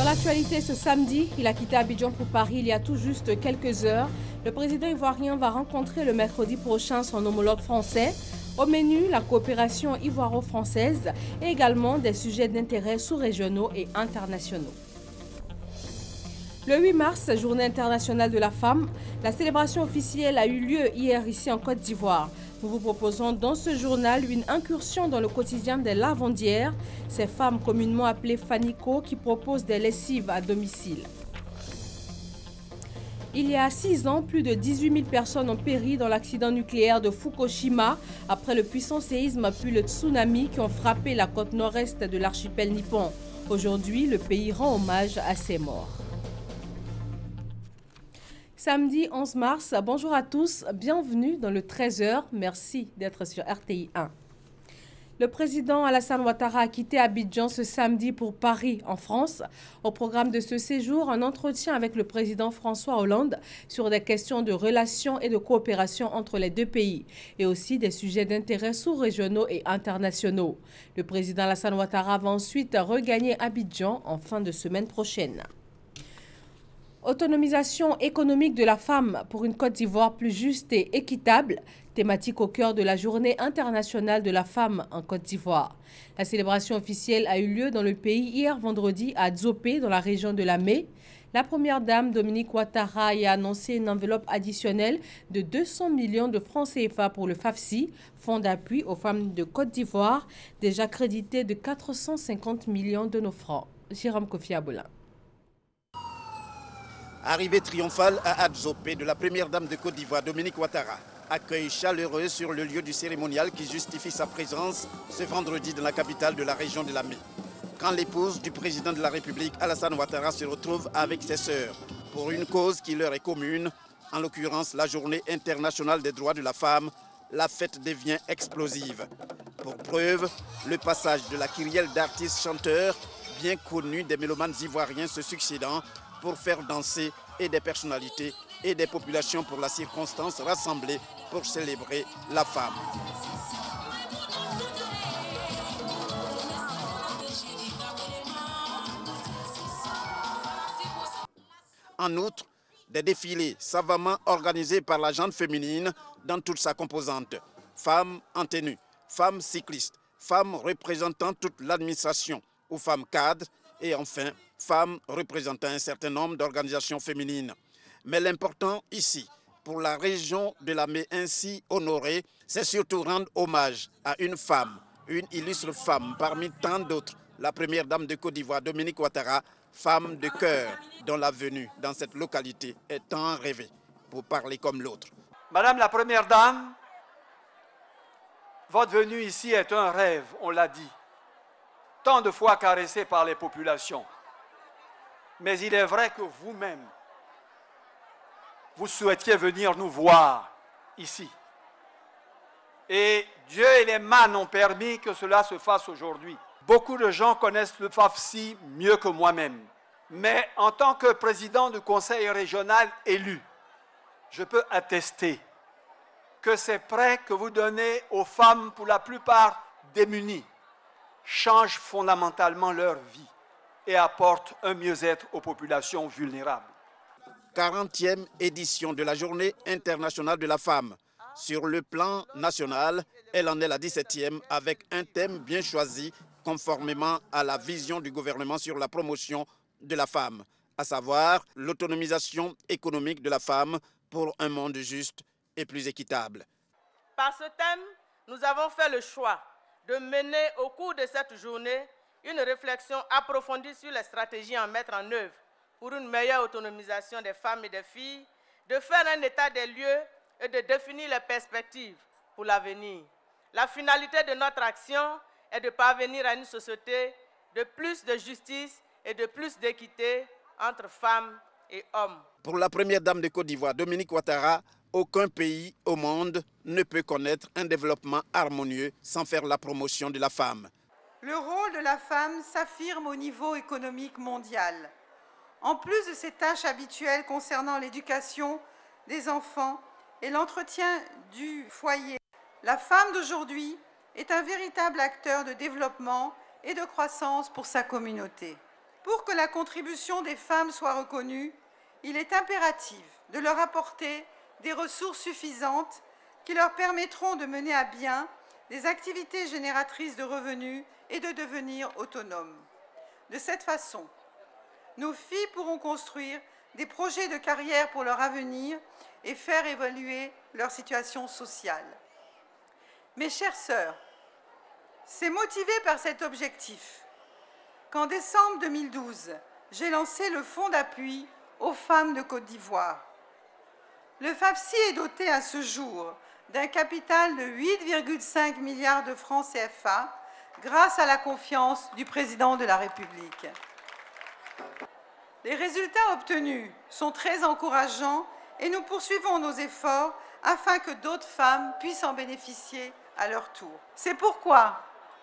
l'actualité ce samedi, il a quitté Abidjan pour Paris il y a tout juste quelques heures. Le président ivoirien va rencontrer le mercredi prochain son homologue français. Au menu, la coopération ivoiro-française et également des sujets d'intérêt sous-régionaux et internationaux. Le 8 mars, journée internationale de la femme, la célébration officielle a eu lieu hier ici en Côte d'Ivoire. Nous vous proposons dans ce journal une incursion dans le quotidien des lavandières, ces femmes communément appelées Fanico qui proposent des lessives à domicile. Il y a 6 ans, plus de 18 000 personnes ont péri dans l'accident nucléaire de Fukushima après le puissant séisme puis le tsunami qui ont frappé la côte nord-est de l'archipel nippon. Aujourd'hui, le pays rend hommage à ces morts. Samedi 11 mars, bonjour à tous, bienvenue dans le 13h, merci d'être sur RTI 1. Le président Alassane Ouattara a quitté Abidjan ce samedi pour Paris, en France. Au programme de ce séjour, un entretien avec le président François Hollande sur des questions de relations et de coopération entre les deux pays et aussi des sujets d'intérêt sous-régionaux et internationaux. Le président Alassane Ouattara va ensuite regagner Abidjan en fin de semaine prochaine. Autonomisation économique de la femme pour une Côte d'Ivoire plus juste et équitable, thématique au cœur de la Journée internationale de la femme en Côte d'Ivoire. La célébration officielle a eu lieu dans le pays hier vendredi à Dzopé, dans la région de Lamé. La première dame, Dominique Ouattara, y a annoncé une enveloppe additionnelle de 200 millions de francs CFA pour le FAFSI, Fonds d'appui aux femmes de Côte d'Ivoire, déjà crédité de 450 millions de nos francs. Jérôme Kofi Aboulin. Arrivée triomphale à Adzopé de la première dame de Côte d'Ivoire, Dominique Ouattara. Accueil chaleureux sur le lieu du cérémonial qui justifie sa présence ce vendredi dans la capitale de la région de Lamé. Quand l'épouse du président de la République, Alassane Ouattara, se retrouve avec ses sœurs pour une cause qui leur est commune, en l'occurrence la Journée internationale des droits de la femme, la fête devient explosive. Pour preuve, le passage de la kyrielle d'artistes chanteurs bien connus des mélomanes ivoiriens se succédant pour faire danser et des personnalités et des populations pour la circonstance rassemblées pour célébrer la femme. En outre, des défilés savamment organisés par la gente féminine dans toute sa composante. Femmes en tenue, femmes cyclistes, femmes représentant toute l'administration ou femmes cadres et enfin femmes représentant un certain nombre d'organisations féminines. Mais l'important ici, pour la région de Lamé ainsi honorée, c'est surtout rendre hommage à une femme, une illustre femme parmi tant d'autres, la première dame de Côte d'Ivoire, Dominique Ouattara, femme de cœur dont la venue dans cette localité est tant rêvée, pour parler comme l'autre. Madame la première dame, votre venue ici est un rêve, on l'a dit, tant de fois caressé par les populations. Mais il est vrai que vous-même, vous souhaitiez venir nous voir ici. Et Dieu et les mânes ont permis que cela se fasse aujourd'hui. Beaucoup de gens connaissent le FAFSI mieux que moi-même. Mais en tant que président du conseil régional élu, je peux attester que ces prêts que vous donnez aux femmes, pour la plupart démunies, changent fondamentalement leur vie et apportent un mieux-être aux populations vulnérables. 40e édition de la Journée internationale de la femme. Sur le plan national, elle en est la 17e avec un thème bien choisi conformément à la vision du gouvernement sur la promotion de la femme, à savoir l'autonomisation économique de la femme pour un monde juste et plus équitable. Par ce thème, nous avons fait le choix de mener au cours de cette journée une réflexion approfondie sur les stratégies à mettre en œuvre pour une meilleure autonomisation des femmes et des filles, de faire un état des lieux et de définir les perspectives pour l'avenir. La finalité de notre action est de parvenir à une société de plus de justice et de plus d'équité entre femmes et hommes. Pour la première dame de Côte d'Ivoire, Dominique Ouattara, aucun pays au monde ne peut connaître un développement harmonieux sans faire la promotion de la femme. Le rôle de la femme s'affirme au niveau économique mondial. En plus de ses tâches habituelles concernant l'éducation des enfants et l'entretien du foyer, la femme d'aujourd'hui est un véritable acteur de développement et de croissance pour sa communauté. Pour que la contribution des femmes soit reconnue, il est impératif de leur apporter des ressources suffisantes qui leur permettront de mener à bien des activités génératrices de revenus et de devenir autonomes. De cette façon, nos filles pourront construire des projets de carrière pour leur avenir et faire évoluer leur situation sociale. Mes chères sœurs, c'est motivé par cet objectif qu'en décembre 2012, j'ai lancé le Fonds d'appui aux femmes de Côte d'Ivoire. Le FAFSI est doté à ce jour d'un capital de 8,5 milliards de francs CFA grâce à la confiance du président de la République. Les résultats obtenus sont très encourageants et nous poursuivons nos efforts afin que d'autres femmes puissent en bénéficier à leur tour. C'est pourquoi,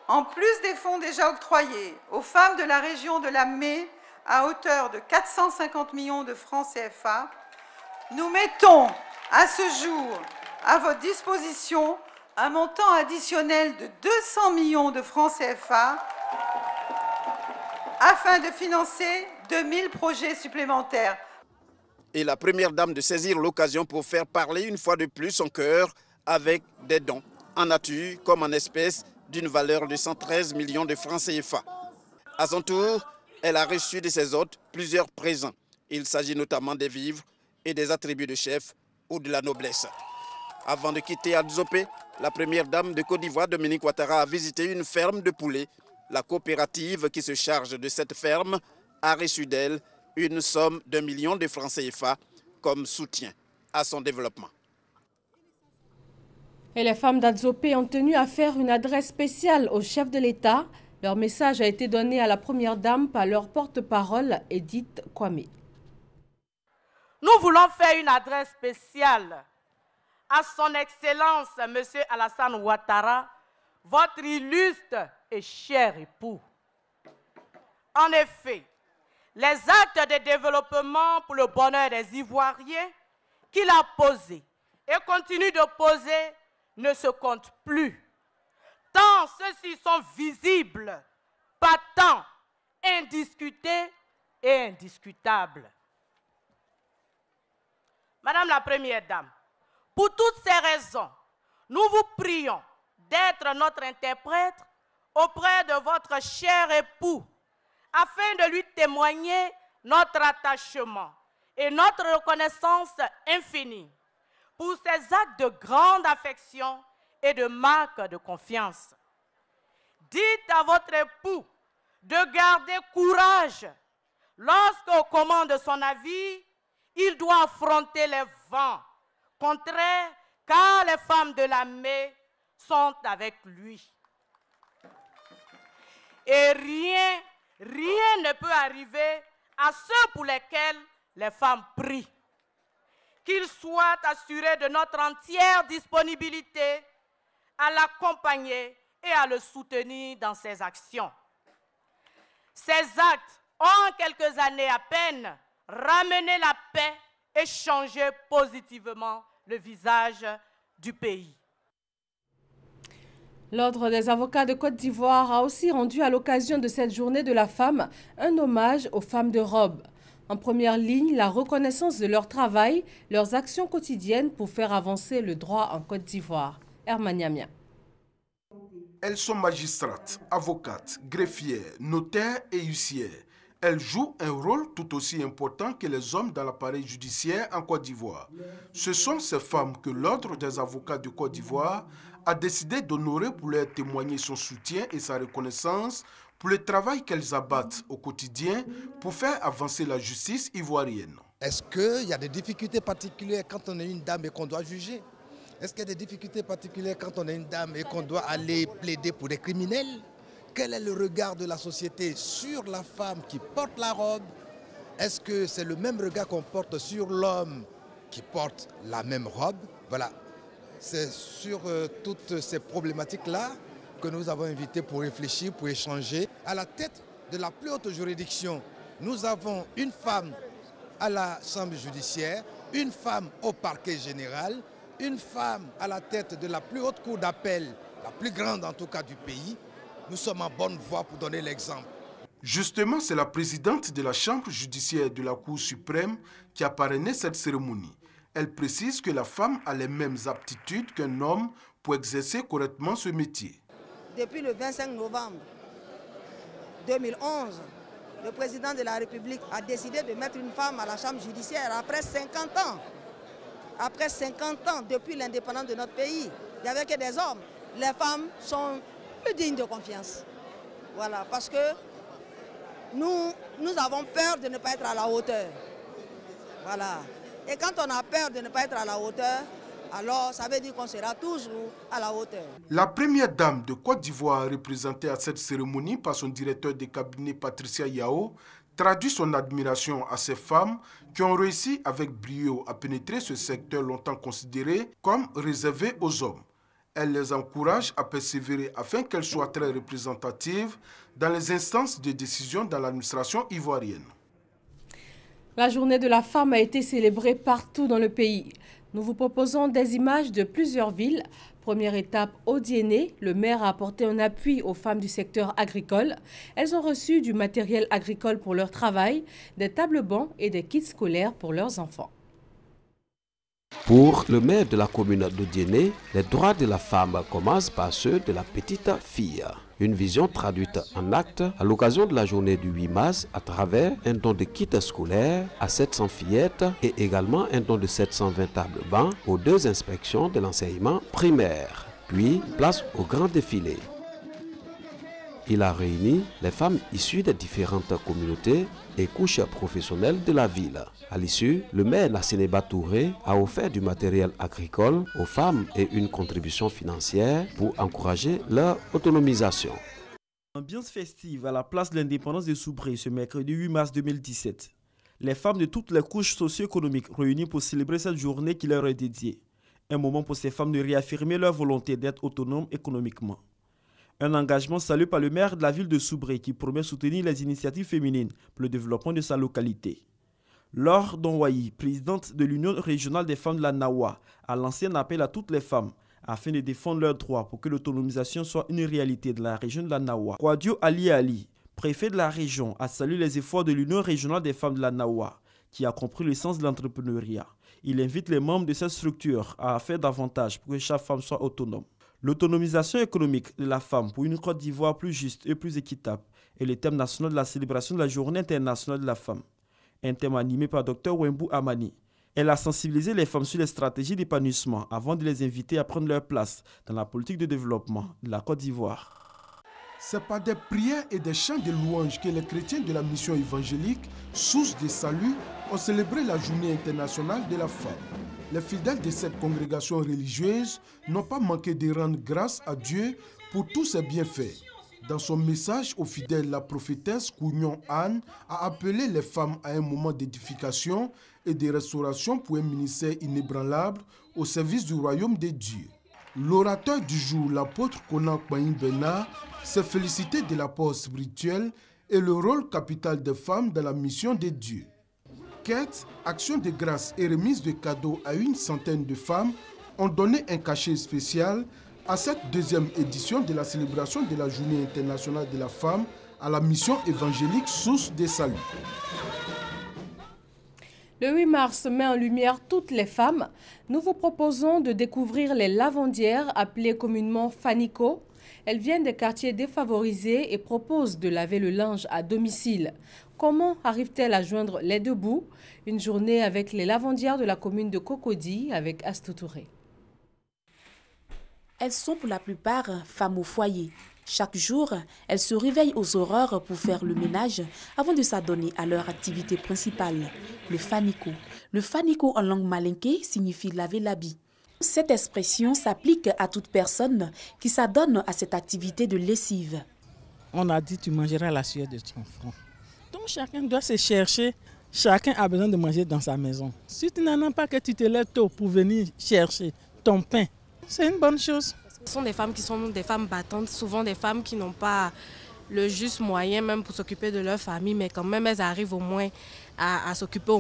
en plus des fonds déjà octroyés aux femmes de la région de la Mé à hauteur de 450 millions de francs CFA, nous mettons à ce jour à votre disposition un montant additionnel de 200 millions de francs CFA afin de financer 2000 projets supplémentaires. Et la première dame de saisir l'occasion pour faire parler une fois de plus son cœur avec des dons en nature comme en espèces d'une valeur de 113 millions de francs CFA. À son tour, elle a reçu de ses hôtes plusieurs présents. Il s'agit notamment des vivres et des attributs de chef ou de la noblesse. Avant de quitter Adzopé, la première dame de Côte d'Ivoire, Dominique Ouattara, a visité une ferme de poulets. La coopérative qui se charge de cette ferme a reçu d'elle une somme d'1 million de francs CFA comme soutien à son développement. Et les femmes d'Adzopé ont tenu à faire une adresse spéciale au chef de l'État. Leur message a été donné à la première dame par leur porte-parole, Edith Kwame. Nous voulons faire une adresse spéciale à son Excellence, M. Alassane Ouattara, votre illustre et cher époux. En effet, les actes de développement pour le bonheur des Ivoiriens qu'il a posés et continue de poser ne se comptent plus, tant ceux-ci sont visibles, patents, indiscutés et indiscutables. Madame la Première Dame, pour toutes ces raisons, nous vous prions d'être notre interprète auprès de votre cher époux, afin de lui témoigner notre attachement et notre reconnaissance infinie pour ses actes de grande affection et de marque de confiance. Dites à votre époux de garder courage lorsqu'au commande de son navire, il doit affronter les vents contraires, car les femmes de la mer sont avec lui. Et rien ne peut arriver à ceux pour lesquels les femmes prient. Qu'ils soient assurés de notre entière disponibilité à l'accompagner et à le soutenir dans ses actions. Ces actes ont en quelques années à peine ramené la paix et changé positivement le visage du pays. L'Ordre des avocats de Côte d'Ivoire a aussi rendu à l'occasion de cette journée de la femme un hommage aux femmes de robe. En première ligne, la reconnaissance de leur travail, leurs actions quotidiennes pour faire avancer le droit en Côte d'Ivoire. Hermaniamia. Elles sont magistrates, avocates, greffières, notaires et huissières. Elles jouent un rôle tout aussi important que les hommes dans l'appareil judiciaire en Côte d'Ivoire. Ce sont ces femmes que l'Ordre des avocats de Côte d'Ivoire a décidé d'honorer pour leur témoigner son soutien et sa reconnaissance pour le travail qu'elles abattent au quotidien pour faire avancer la justice ivoirienne. Est-ce qu'il y a des difficultés particulières quand on est une dame et qu'on doit juger? Est-ce qu'il y a des difficultés particulières quand on est une dame et qu'on doit aller plaider pour des criminels? Quel est le regard de la société sur la femme qui porte la robe? Est-ce que c'est le même regard qu'on porte sur l'homme qui porte la même robe? Voilà, c'est sur toutes ces problématiques-là que nous avons invité pour réfléchir, pour échanger. À la tête de la plus haute juridiction, nous avons une femme à la chambre judiciaire, une femme au parquet général, une femme à la tête de la plus haute cour d'appel, la plus grande en tout cas du pays. Nous sommes en bonne voie pour donner l'exemple. Justement, c'est la présidente de la Chambre judiciaire de la Cour suprême qui a parrainé cette cérémonie. Elle précise que la femme a les mêmes aptitudes qu'un homme pour exercer correctement ce métier. Depuis le 25 novembre 2011, le président de la République a décidé de mettre une femme à la Chambre judiciaire après 50 ans. Après 50 ans, depuis l'indépendance de notre pays, il n'y avait que des hommes. Les femmes sont plus dignes de confiance. Voilà, parce que nous avons peur de ne pas être à la hauteur. Voilà. Et quand on a peur de ne pas être à la hauteur, alors ça veut dire qu'on sera toujours à la hauteur. La première dame de Côte d'Ivoire, représentée à cette cérémonie par son directeur de cabinet Patricia Yao, traduit son admiration à ces femmes qui ont réussi avec brio à pénétrer ce secteur longtemps considéré comme réservé aux hommes. Elle les encourage à persévérer afin qu'elles soient très représentatives dans les instances de décision dans l'administration ivoirienne. La journée de la femme a été célébrée partout dans le pays. Nous vous proposons des images de plusieurs villes. Première étape, au Diéné, le maire a apporté un appui aux femmes du secteur agricole. Elles ont reçu du matériel agricole pour leur travail, des tables-bancs et des kits scolaires pour leurs enfants. Pour le maire de la commune de Diéné, les droits de la femme commencent par ceux de la petite fille. Une vision traduite en actes à l'occasion de la journée du 8 mars à travers un don de kits scolaires à 700 fillettes et également un don de 720 tables bancs aux 2 inspections de l'enseignement primaire. Puis, place au grand défilé. Il a réuni les femmes issues des différentes communautés et couches professionnelles de la ville. À l'issue, le maire Nassénéba Touré a offert du matériel agricole aux femmes et une contribution financière pour encourager leur autonomisation. Ambiance festive à la place de l'indépendance de Soubré ce mercredi 8 mars 2017. Les femmes de toutes les couches socio-économiques réunies pour célébrer cette journée qui leur est dédiée. Un moment pour ces femmes de réaffirmer leur volonté d'être autonomes économiquement. Un engagement salué par le maire de la ville de Soubré qui promet soutenir les initiatives féminines pour le développement de sa localité. Laure Donwayi, présidente de l'Union régionale des femmes de la Nawa, a lancé un appel à toutes les femmes afin de défendre leurs droits pour que l'autonomisation soit une réalité de la région de la Nawa. Kouadio Ali, préfet de la région, a salué les efforts de l'Union régionale des femmes de la Nawa, qui a compris le sens de l'entrepreneuriat. Il invite les membres de cette structure à faire davantage pour que chaque femme soit autonome. L'autonomisation économique de la femme pour une Côte d'Ivoire plus juste et plus équitable est le thème national de la célébration de la Journée internationale de la femme. Un thème animé par Dr Wembou Amani. Elle a sensibilisé les femmes sur les stratégies d'épanouissement avant de les inviter à prendre leur place dans la politique de développement de la Côte d'Ivoire. C'est par des prières et des chants de louanges que les chrétiens de la mission évangélique, source de salut, ont célébré la Journée internationale de la femme. Les fidèles de cette congrégation religieuse n'ont pas manqué de rendre grâce à Dieu pour tous ses bienfaits. Dans son message aux fidèles, la prophétesse Kounion Anne a appelé les femmes à un moment d'édification et de restauration pour un ministère inébranlable au service du royaume de Dieu. L'orateur du jour, l'apôtre Konan Kpayin Bernard, s'est félicité de l'apport spirituel et le rôle capital des femmes dans la mission de Dieu. Quête, action de grâce et remise de cadeaux à une centaine de femmes ont donné un cachet spécial à cette deuxième édition de la célébration de la Journée internationale de la femme à la mission évangélique Source de Salut. Le 8 mars met en lumière toutes les femmes. Nous vous proposons de découvrir les lavandières appelées communément Fanico. Elles viennent des quartiers défavorisés et proposent de laver le linge à domicile. Comment arrivent-elles à joindre les deux bouts? Une journée avec les lavandières de la commune de Cocody avec Astou Touré. Elles sont pour la plupart femmes au foyer. Chaque jour, elles se réveillent aux aurores pour faire le ménage avant de s'adonner à leur activité principale, le fanico. Le fanico en langue malinké signifie laver l'habit. Cette expression s'applique à toute personne qui s'adonne à cette activité de lessive. On a dit tu mangeras la sueur de ton front. Donc chacun doit se chercher, chacun a besoin de manger dans sa maison. Si tu n'en as pas, que tu te lèves tôt pour venir chercher ton pain, c'est une bonne chose. Ce sont des femmes qui sont des femmes battantes, souvent des femmes qui n'ont pas le juste moyen même pour s'occuper de leur famille, mais quand même elles arrivent au moins à s'occuper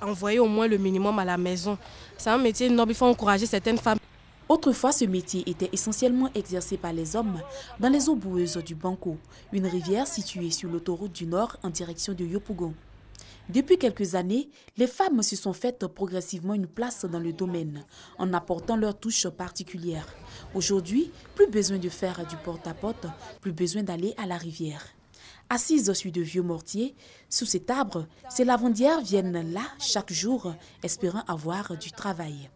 envoyer au moins le minimum à la maison. C'est un métier noble, il faut encourager certaines femmes. Autrefois, ce métier était essentiellement exercé par les hommes dans les eaux boueuses du Banco, une rivière située sur l'autoroute du Nord en direction de Yopougon. Depuis quelques années, les femmes se sont faites progressivement une place dans le domaine, en apportant leur touche particulière. Aujourd'hui, plus besoin de faire du porte-à-porte, plus besoin d'aller à la rivière. Assises sur de vieux mortiers, sous cet arbre, ces lavandières viennent là chaque jour, espérant avoir du travail.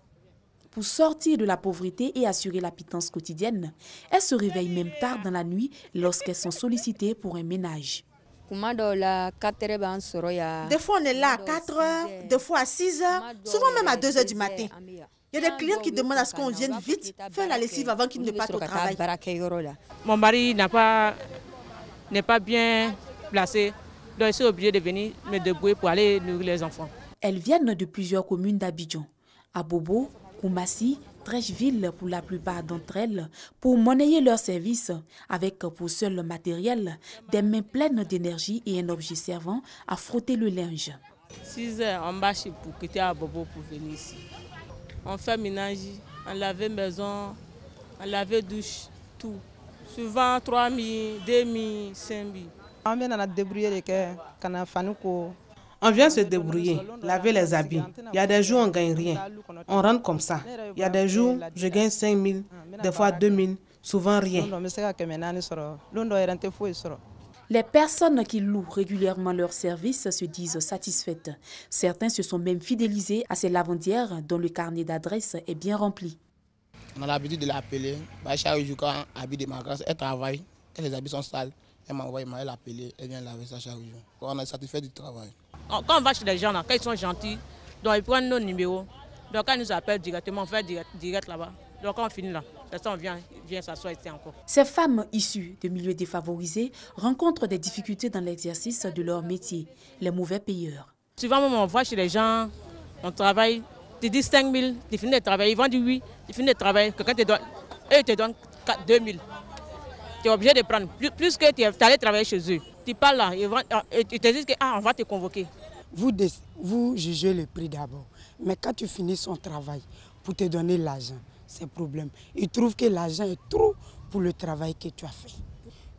Pour sortir de la pauvreté et assurer la pitance quotidienne, elles se réveillent même tard dans la nuit lorsqu'elles sont sollicitées pour un ménage. Des fois, on est là à 4 heures, des fois à 6 heures, souvent même à 2 heures du matin. Il y a des clients qui demandent à ce qu'on vienne vite faire la lessive avant qu'ils ne partent au travail. Mon mari n'est pas bien placé, donc je suis obligée de venir me débrouiller pour aller nourrir les enfants. Elles viennent de plusieurs communes d'Abidjan, à Bobo, Koumassi, Trècheville pour la plupart d'entre elles, pour monnayer leurs services avec pour seul matériel des mains pleines d'énergie et un objet servant à frotter le linge. 6 heures, on marche pour quitter à Bobo pour venir ici. On fait ménage, on lave maison, on lave douche, tout. Souvent 3 000, 2 000, 5 000. On vient se débrouiller, laver les habits. Il y a des jours on ne gagne rien. On rentre comme ça. Il y a des jours je gagne 5 000, des fois 2 000, souvent rien. Les personnes qui louent régulièrement leurs services se disent satisfaites. Certains se sont même fidélisés à ces lavandières dont le carnet d'adresse est bien rempli. On a l'habitude de l'appeler. Chaque jour, quand habit de ma grâce, elle travaille. Quand les habits sont sales, elle m'envoie, elle appelle, elle vient laver ça chaque jour. On est satisfait du travail. Quand on va chez les gens, quand ils sont gentils, donc ils prennent nos numéros. Donc quand ils nous appellent directement, on fait direct là-bas. Donc quand on finit là, on vient s'asseoir ici encore. Ces femmes issues de milieux défavorisés rencontrent des difficultés dans l'exercice de leur métier, les mauvais payeurs. Souvent, on voit chez les gens, on travaille, tu dis 5 000, tu finis de travailler, ils vont dire oui, tu finis de travailler, quelqu'un te donne, eux te donnent 2 000. Tu es obligé de prendre, plus que tu es allé travailler chez eux. Tu parles là, ils te disent qu'on va te convoquer. Vous jugez le prix d'abord, mais quand tu finis son travail pour te donner l'argent, c'est problème. Ils trouvent que l'argent est trop pour le travail que tu as fait.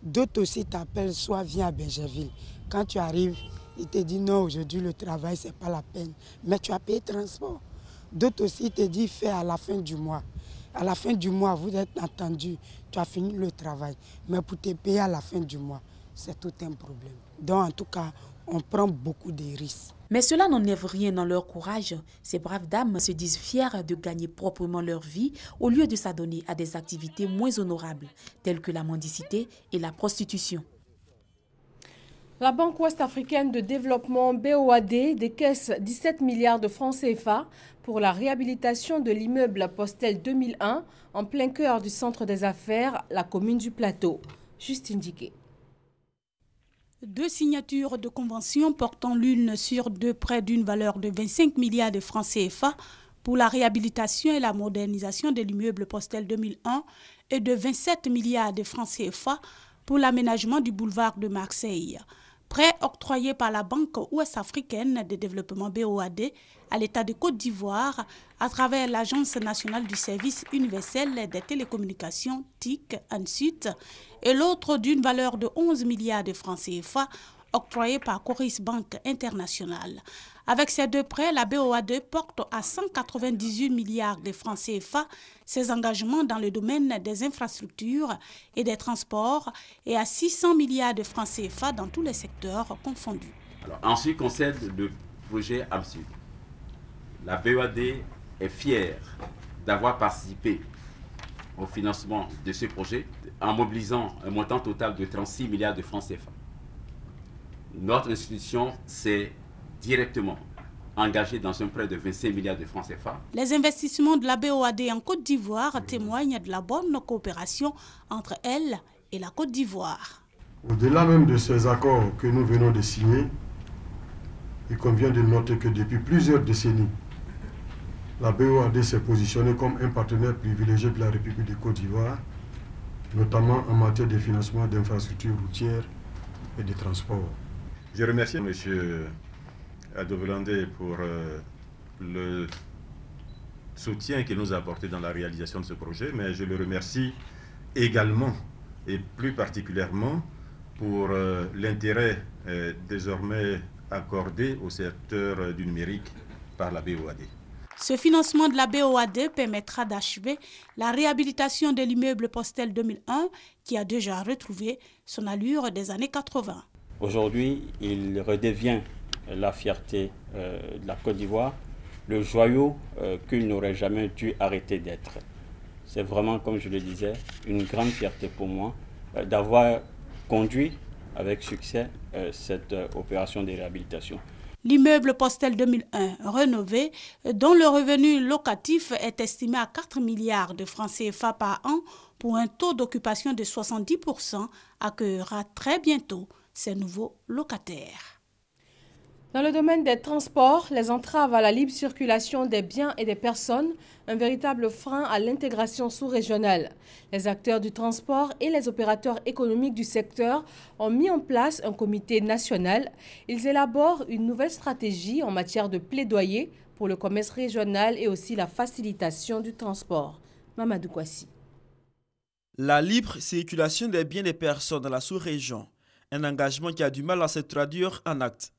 D'autres aussi t'appellent, soit viens à Bergerville. Quand tu arrives, ils te disent non, aujourd'hui le travail, ce n'est pas la peine. Mais tu as payé le transport. D'autres aussi te disent fais à la fin du mois. À la fin du mois, vous êtes entendu, tu as fini le travail. Mais pour te payer à la fin du mois, c'est tout un problème. Donc en tout cas, on prend beaucoup de risques. Mais cela n'enlève rien dans leur courage. Ces braves dames se disent fières de gagner proprement leur vie au lieu de s'adonner à des activités moins honorables, telles que la mendicité et la prostitution. La Banque ouest-africaine de développement BOAD décaisse 17 milliards de francs CFA pour la réhabilitation de l'immeuble Postel 2001 en plein cœur du centre des affaires, la commune du Plateau. Justine Diquet. 2 signatures de convention portant l'une sur deux près d'une valeur de 25 milliards de francs CFA pour la réhabilitation et la modernisation de l'immeuble Postel 2001 et de 27 milliards de francs CFA pour l'aménagement du boulevard de Marseille. Prêt octroyé par la Banque ouest-africaine de développement BOAD à l'État de Côte d'Ivoire à travers l'Agence nationale du service universel des télécommunications TIC ensuite, et l'autre d'une valeur de 11 milliards de francs CFA octroyé par Coris Banque Internationale. Avec ces 2 prêts, la BOAD porte à 198 milliards de francs CFA ses engagements dans le domaine des infrastructures et des transports et à 600 milliards de francs CFA dans tous les secteurs confondus. Alors, en ce qui concerne le projet AMSUD, la BOAD est fière d'avoir participé au financement de ce projet en mobilisant un montant total de 36 milliards de francs CFA. Notre institution s'est directement engagée dans un prêt de 25 milliards de francs CFA. Les investissements de la BOAD en Côte d'Ivoire témoignent de la bonne coopération entre elle et la Côte d'Ivoire. Au-delà même de ces accords que nous venons de signer, il convient de noter que depuis plusieurs décennies, la BOAD s'est positionnée comme un partenaire privilégié de la République de Côte d'Ivoire, notamment en matière de financement d'infrastructures routières et de transport. Je remercie M. Adobelandé pour soutien qu'il nous a apporté dans la réalisation de ce projet, mais je le remercie également et plus particulièrement pour l'intérêt désormais accordé au secteur du numérique par la BOAD. Ce financement de la BOAD permettra d'achever la réhabilitation de l'immeuble Postel 2001 qui a déjà retrouvé son allure des années 80. Aujourd'hui, il redevient la fierté de la Côte d'Ivoire, le joyau qu'il n'aurait jamais dû arrêter d'être. C'est vraiment, comme je le disais, une grande fierté pour moi d'avoir conduit avec succès cette opération de réhabilitation. L'immeuble Postel 2001 rénové, dont le revenu locatif est estimé à 4 milliards de francs CFA par an pour un taux d'occupation de 70%, accueillera très bientôt ses nouveaux locataires. Dans le domaine des transports, les entraves à la libre circulation des biens et des personnes, un véritable frein à l'intégration sous-régionale. Les acteurs du transport et les opérateurs économiques du secteur ont mis en place un comité national. Ils élaborent une nouvelle stratégie en matière de plaidoyer pour le commerce régional et aussi la facilitation du transport. Mamadou Kouassi. La libre circulation des biens et des personnes dans la sous-région, un engagement qui a du mal à se traduire en actes.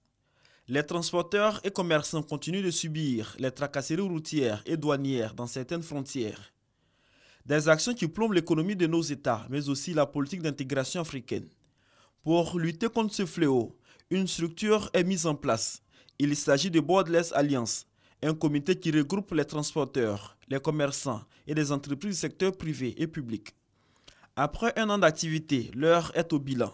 Les transporteurs et commerçants continuent de subir les tracasseries routières et douanières dans certaines frontières. Des actions qui plombent l'économie de nos États, mais aussi la politique d'intégration africaine. Pour lutter contre ce fléau, une structure est mise en place. Il s'agit de Borderless Alliance, un comité qui regroupe les transporteurs, les commerçants et les entreprises du secteur privé et public. Après un an d'activité, l'heure est au bilan.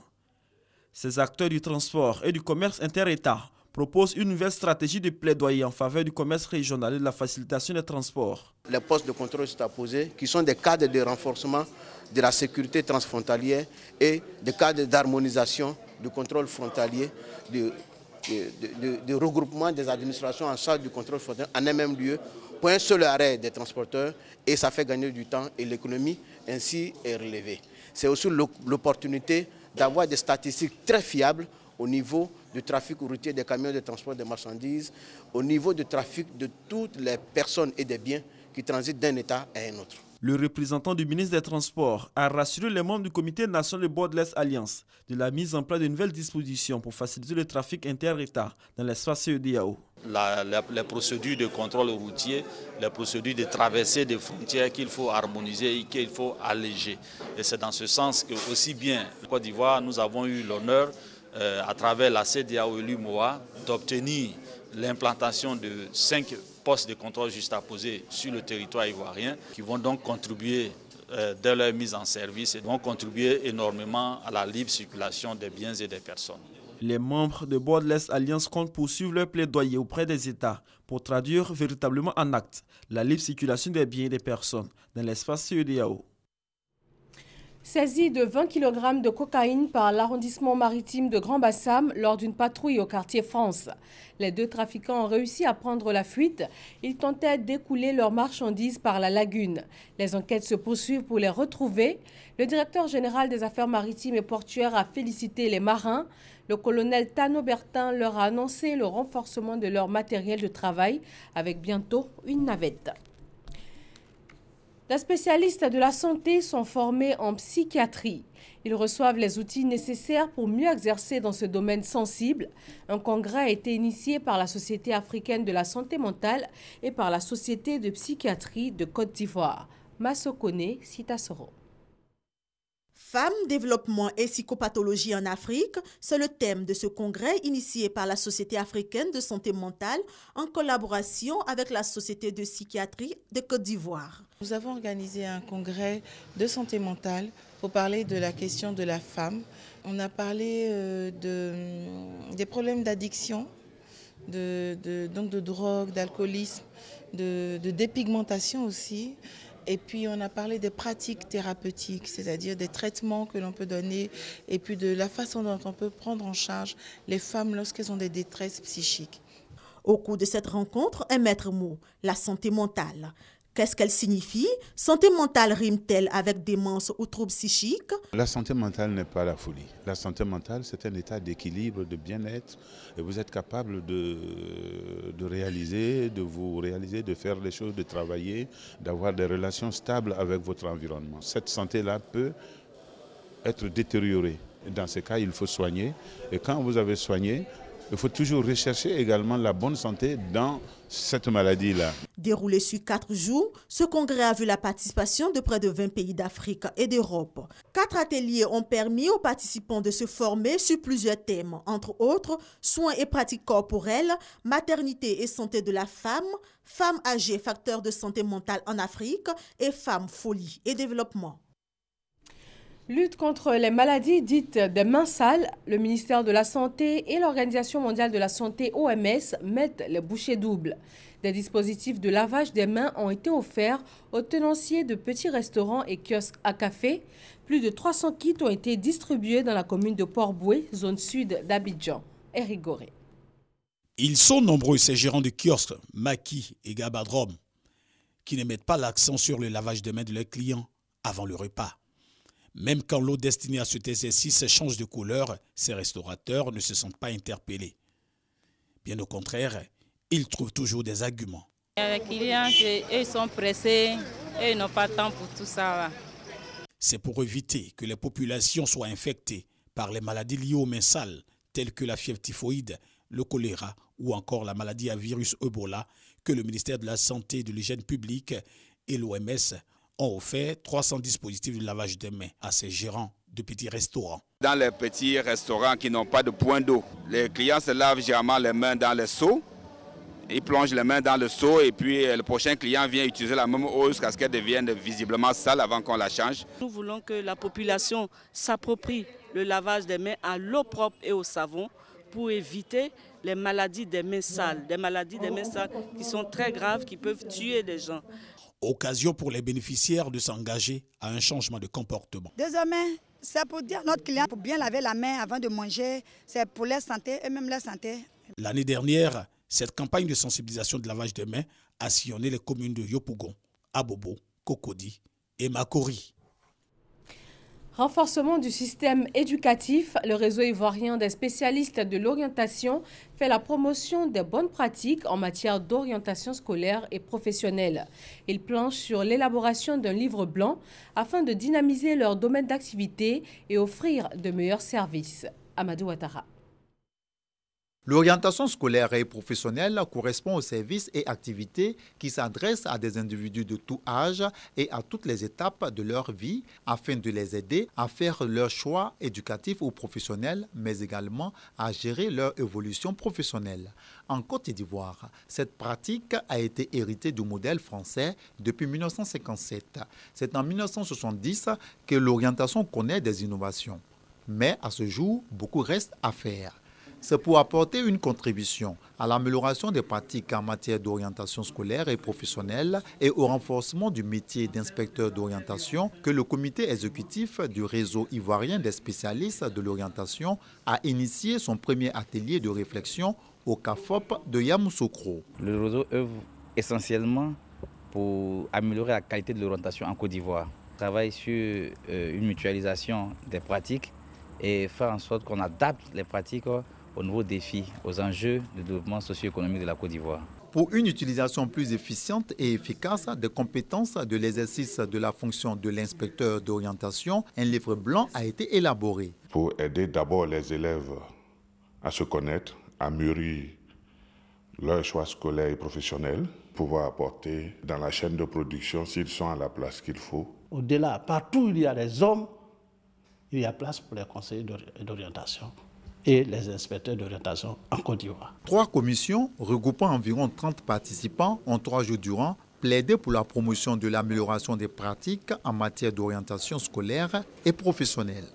Ces acteurs du transport et du commerce inter-États propose une nouvelle stratégie de plaidoyer en faveur du commerce régional et de la facilitation des transports. Les postes de contrôle posés, qui sont des cadres de renforcement de la sécurité transfrontalière et des cadres d'harmonisation du contrôle frontalier, de regroupement des administrations en charge du contrôle frontalier en un même lieu pour un seul arrêt des transporteurs, et ça fait gagner du temps et l'économie ainsi est relevée. C'est aussi l'opportunité d'avoir des statistiques très fiables au niveau du trafic routier des camions de transport de marchandises, au niveau du trafic de toutes les personnes et des biens qui transitent d'un État à un autre. Le représentant du ministre des Transports a rassuré les membres du comité national de Borderless Alliance de la mise en place de nouvelles dispositions pour faciliter le trafic inter-État dans l'espace CEDEAO. Les procédures de contrôle routier, les procédures de traversée des frontières qu'il faut harmoniser et qu'il faut alléger. Et c'est dans ce sens que aussi bien en Côte d'Ivoire, nous avons eu l'honneur à travers la CEDEAO et l'UMOA d'obtenir l'implantation de 5 postes de contrôle juxtaposés sur le territoire ivoirien qui vont donc contribuer dès leur mise en service et vont contribuer énormément à la libre circulation des biens et des personnes. Les membres de Borderless Alliance comptent poursuivre leur plaidoyer auprès des États pour traduire véritablement en actes la libre circulation des biens et des personnes dans l'espace CEDEAO. Saisi de 20 kg de cocaïne par l'arrondissement maritime de Grand Bassam lors d'une patrouille au quartier France. Les deux trafiquants ont réussi à prendre la fuite. Ils tentaient d'écouler leurs marchandises par la lagune. Les enquêtes se poursuivent pour les retrouver. Le directeur général des affaires maritimes et portuaires a félicité les marins. Le colonel Tano Bertin leur a annoncé le renforcement de leur matériel de travail avec bientôt une navette. Les spécialistes de la santé sont formés en psychiatrie. Ils reçoivent les outils nécessaires pour mieux exercer dans ce domaine sensible. Un congrès a été initié par la Société africaine de la santé mentale et par la Société de psychiatrie de Côte d'Ivoire. Massokone Sitasoro. Femmes, développement et psychopathologie en Afrique, c'est le thème de ce congrès initié par la Société africaine de santé mentale en collaboration avec la Société de psychiatrie de Côte d'Ivoire. Nous avons organisé un congrès de santé mentale pour parler de la question de la femme. On a parlé des problèmes d'addiction, donc de drogue, d'alcoolisme, de dépigmentation aussi. Et puis on a parlé des pratiques thérapeutiques, c'est-à-dire des traitements que l'on peut donner et puis de la façon dont on peut prendre en charge les femmes lorsqu'elles ont des détresses psychiques. Au cours de cette rencontre, un maître mot, la santé mentale. Qu'est-ce qu'elle signifie? Santé mentale rime-t-elle avec démence ou troubles psychiques? La santé mentale n'est pas la folie. La santé mentale, c'est un état d'équilibre, de bien-être. Et vous êtes capable de réaliser, de faire les choses, de travailler, d'avoir des relations stables avec votre environnement. Cette santé-là peut être détériorée. Dans ce cas, il faut soigner. Et quand vous avez soigné, il faut toujours rechercher également la bonne santé dans cette maladie-là. Déroulé sur 4 jours, ce congrès a vu la participation de près de 20 pays d'Afrique et d'Europe. 4 ateliers ont permis aux participants de se former sur plusieurs thèmes, entre autres soins et pratiques corporelles, maternité et santé de la femme, femmes âgées, facteurs de santé mentale en Afrique et femmes, folie et développement. Lutte contre les maladies dites des mains sales, le ministère de la Santé et l'Organisation mondiale de la santé OMS mettent les bouchées doubles. Des dispositifs de lavage des mains ont été offerts aux tenanciers de petits restaurants et kiosques à café. Plus de 300 kits ont été distribués dans la commune de Port-Boué, zone sud d'Abidjan. Eric Goré. Ils sont nombreux, ces gérants de kiosques, maquis et gabadrom, qui ne mettent pas l'accent sur le lavage des mains de leurs clients avant le repas. Même quand l'eau destinée à cet exercice change de couleur, ces restaurateurs ne se sentent pas interpellés. Bien au contraire, ils trouvent toujours des arguments. Les clients, ils sont pressés et ils n'ont pas le temps pour tout ça. C'est pour éviter que les populations soient infectées par les maladies liées aux mains sales, telles que la fièvre typhoïde, le choléra ou encore la maladie à virus Ebola, que le ministère de la Santé et de l'Hygiène publique et l'OMS ont offert 300 dispositifs de lavage des mains à ces gérants de petits restaurants. Dans les petits restaurants qui n'ont pas de point d'eau, les clients se lavent généralement les mains dans les seaux. Ils plongent les mains dans le seau et puis le prochain client vient utiliser la même eau jusqu'à ce qu'elle devienne visiblement sale avant qu'on la change. Nous voulons que la population s'approprie le lavage des mains à l'eau propre et au savon pour éviter les maladies des mains sales. Des maladies des mains sales qui sont très graves, qui peuvent tuer des gens. Occasion pour les bénéficiaires de s'engager à un changement de comportement. Désormais, c'est pour dire à notre client pour bien laver la main avant de manger, c'est pour leur santé et même leur santé. L'année dernière, cette campagne de sensibilisation de lavage des mains a sillonné les communes de Yopougon, Abobo, Cocody et Makori. Renforcement du système éducatif, le réseau ivoirien des spécialistes de l'orientation fait la promotion des bonnes pratiques en matière d'orientation scolaire et professionnelle. Il planche sur l'élaboration d'un livre blanc afin de dynamiser leur domaine d'activité et offrir de meilleurs services. Amadou Ouattara. L'orientation scolaire et professionnelle correspond aux services et activités qui s'adressent à des individus de tout âge et à toutes les étapes de leur vie afin de les aider à faire leurs choix éducatifs ou professionnels, mais également à gérer leur évolution professionnelle. En Côte d'Ivoire, cette pratique a été héritée du modèle français depuis 1957. C'est en 1970 que l'orientation connaît des innovations. Mais à ce jour, beaucoup reste à faire. C'est pour apporter une contribution à l'amélioration des pratiques en matière d'orientation scolaire et professionnelle et au renforcement du métier d'inspecteur d'orientation que le comité exécutif du réseau ivoirien des spécialistes de l'orientation a initié son premier atelier de réflexion au CAFOP de Yamoussoukro. Le réseau œuvre essentiellement pour améliorer la qualité de l'orientation en Côte d'Ivoire. On travaille sur une mutualisation des pratiques et faire en sorte qu'on adapte les pratiques aux nouveaux défis, aux enjeux de développement socio-économique de la Côte d'Ivoire. Pour une utilisation plus efficiente et efficace des compétences de l'exercice de la fonction de l'inspecteur d'orientation, un livre blanc a été élaboré. Pour aider d'abord les élèves à se connaître, à mûrir leurs choix scolaires et professionnels, pouvoir apporter dans la chaîne de production s'ils sont à la place qu'il faut. Au-delà, partout où il y a des hommes, il y a place pour les conseillers d'orientation et les inspecteurs d'orientation en Côte d'Ivoire. 3 commissions regroupant environ 30 participants ont 3 jours durant plaidé pour la promotion de l'amélioration des pratiques en matière d'orientation scolaire et professionnelle.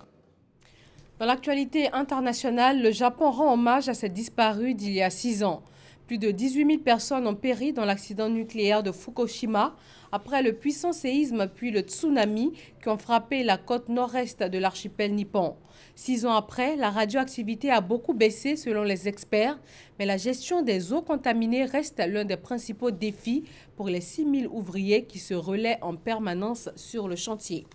Dans l'actualité internationale, le Japon rend hommage à ses disparus d'il y a 6 ans. Plus de 18 000 personnes ont péri dans l'accident nucléaire de Fukushima après le puissant séisme puis le tsunami qui ont frappé la côte nord-est de l'archipel nippon. 6 ans après, la radioactivité a beaucoup baissé selon les experts, mais la gestion des eaux contaminées reste l'un des principaux défis pour les 6 000 ouvriers qui se relaient en permanence sur le chantier.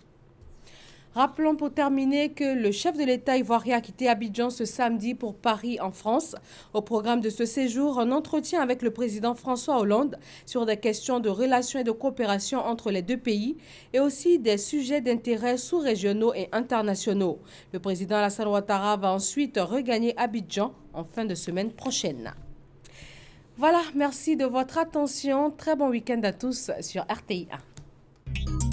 Rappelons pour terminer que le chef de l'État ivoirien a quitté Abidjan ce samedi pour Paris en France. Au programme de ce séjour, un entretien avec le président François Hollande sur des questions de relations et de coopération entre les deux pays et aussi des sujets d'intérêt sous-régionaux et internationaux. Le président Alassane Ouattara va ensuite regagner Abidjan en fin de semaine prochaine. Voilà, merci de votre attention. Très bon week-end à tous sur RTI1.